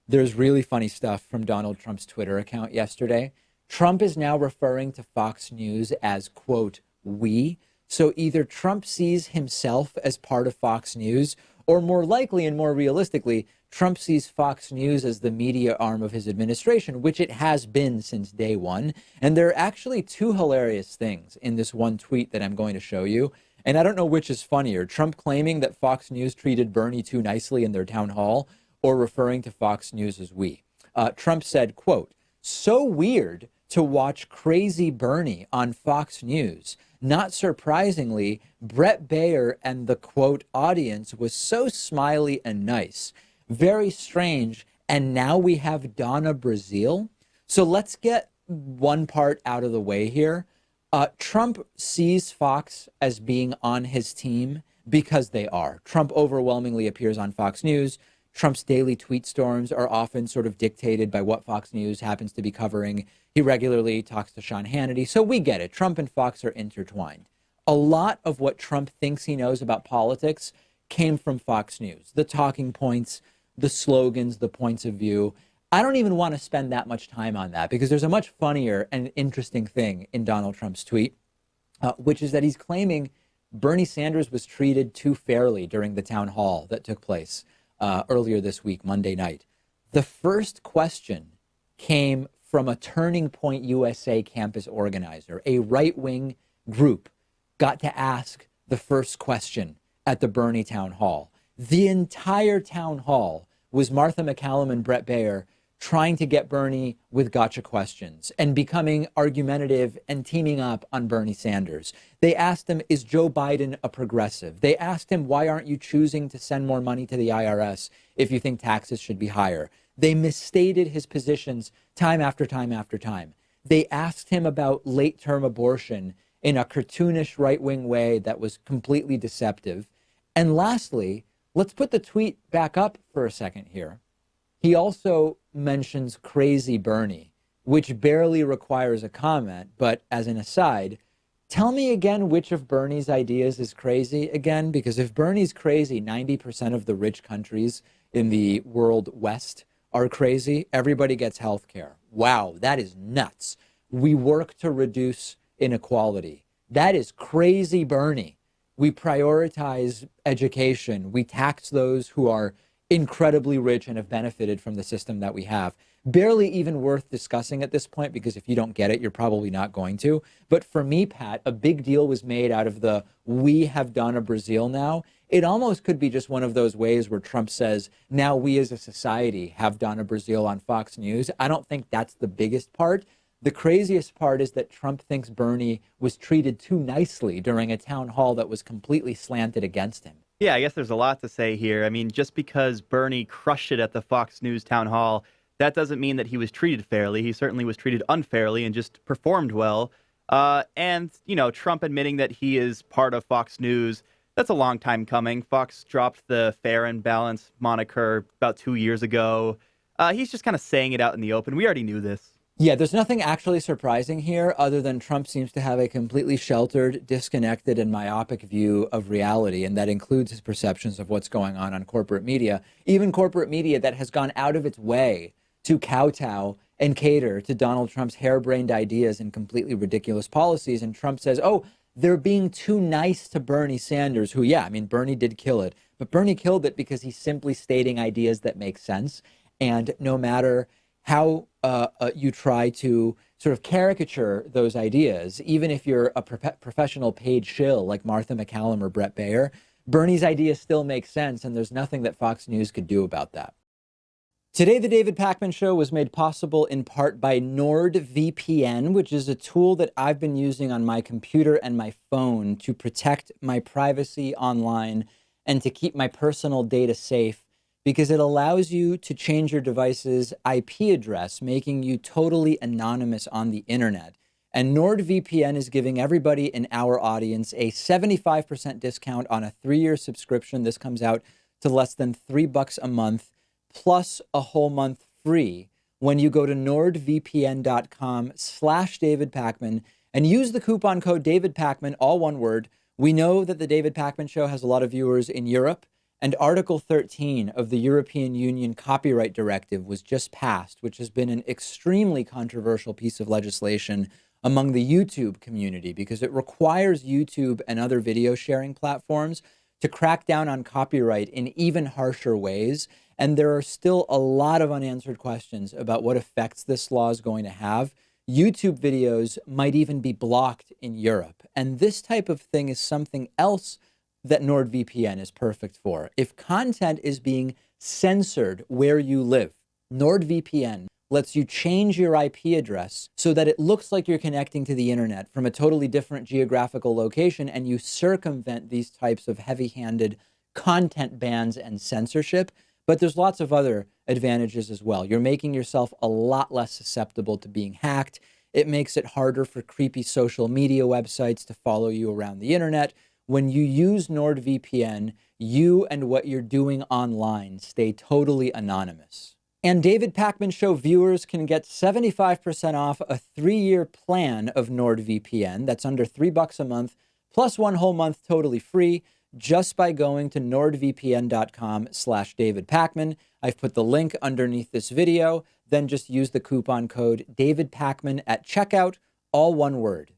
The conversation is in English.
There's really funny stuff from Donald Trump's Twitter account yesterday. Trump is now referring to Fox News as, quote, we. So either Trump sees himself as part of Fox News, or more likely and more realistically, Trump sees Fox News as the media arm of his administration, which it has been since day one. And there are actually two hilarious things in this one tweet that I'm going to show you. And I don't know which is funnier, Trump claiming that Fox News treated Bernie too nicely in their town hall, or referring to Fox News as we. Trump said, quote, so weird to watch crazy Bernie on Fox News. Not surprisingly, Brett Baer and the, quote, audience was so smiley and nice. Very strange. And now we have Donna Brazile. So let's get one part out of the way here. Trump sees Fox as being on his team because they are. Trump overwhelmingly appears on Fox News. Trump's daily tweet storms are often sort of dictated by what Fox News happens to be covering. He regularly talks to Sean Hannity. So we get it. Trump and Fox are intertwined. A lot of what Trump thinks he knows about politics came from Fox News. The talking points, the slogans, the points of view. I don't even want to spend that much time on that because there's a much funnier and interesting thing in Donald Trump's tweet, which is that he's claiming Bernie Sanders was treated too fairly during the town hall that took place earlier this week, Monday night. The first question came from a Turning Point USA campus organizer. A right-wing group got to ask the first question at the Bernie town hall. The entire town hall was Martha MacCallum and Brett Baer trying to get Bernie with gotcha questions and becoming argumentative and teaming up on Bernie Sanders. They asked him, is Joe Biden a progressive? They asked him, why aren't you choosing to send more money to the IRS if you think taxes should be higher? They misstated his positions time after time after time. They asked him about late-term abortion in a cartoonish right-wing way that was completely deceptive. And lastly, let's put the tweet back up for a second here. He also mentions crazy Bernie, which barely requires a comment. But as an aside, tell me again which of Bernie's ideas is crazy again, because if Bernie's crazy, 90% of the rich countries in the world West are crazy. Everybody gets health care. Wow, that is nuts. We work to reduce inequality. That is crazy Bernie. We prioritize education. We tax those who are incredibly rich and have benefited from the system that we have. Barely even worth discussing at this point, because if you don't get it, you're probably not going to. But for me, Pat, a big deal was made out of the we have Donna Brazile now. It almost could be just one of those ways where Trump says, now we as a society have Donna Brazile on Fox News. I don't think that's the biggest part. The craziest part is that Trump thinks Bernie was treated too nicely during a town hall that was completely slanted against him. Yeah, I guess there's a lot to say here. I mean, just because Bernie crushed it at the Fox News town hall, that doesn't mean that he was treated fairly. He certainly was treated unfairly and just performed well. And, you know, Trump admitting that he is part of Fox News, that's a long time coming. Fox dropped the fair and balanced moniker about 2 years ago. He's just kind of saying it out in the open. We already knew this. Yeah, there's nothing actually surprising here other than Trump seems to have a completely sheltered, disconnected, and myopic view of reality, and that includes his perceptions of what's going on corporate media, even corporate media that has gone out of its way to kowtow and cater to Donald Trump's harebrained ideas and completely ridiculous policies. And Trump says, oh, they're being too nice to Bernie Sanders, who, yeah, I mean, Bernie did kill it, but Bernie killed it because he's simply stating ideas that make sense. And no matter how you try to sort of caricature those ideas, even if you're a professional paid shill like Martha MacCallum or Brett Baer, Bernie's ideas still make sense, and there's nothing that Fox News could do about that. Today, the David Pakman Show was made possible in part by NordVPN, which is a tool that I've been using on my computer and my phone to protect my privacy online and to keep my personal data safe, because it allows you to change your device's IP address, making you totally anonymous on the internet. And NordVPN is giving everybody in our audience a 75% discount on a 3-year subscription. This comes out to less than $3 a month, plus a whole month free when you go to nordvpn.com/David Pakman and use the coupon code David Pakman, all one word. We know that the David Pakman Show has a lot of viewers in Europe And Article 13 of the European Union Copyright Directive was just passed, which has been an extremely controversial piece of legislation among the YouTube community because it requires YouTube and other video sharing platforms to crack down on copyright in even harsher ways. And there are still a lot of unanswered questions about what effects this law is going to have. YouTube videos might even be blocked in Europe. And this type of thing is something else that NordVPN is perfect for. If content is being censored where you live, NordVPN lets you change your IP address so that it looks like you're connecting to the internet from a totally different geographical location, and you circumvent these types of heavy-handed content bans and censorship. But there's lots of other advantages as well. You're making yourself a lot less susceptible to being hacked. It makes it harder for creepy social media websites to follow you around the internet. When you use NordVPN, you and what you're doing online stay totally anonymous. And David Pakman Show viewers can get 75% off a 3-year plan of NordVPN. That's under $3 a month, plus 1 whole month totally free, just by going to nordvpn.com/David Pakman. I've put the link underneath this video. Then just use the coupon code David Pakman at checkout, all one word.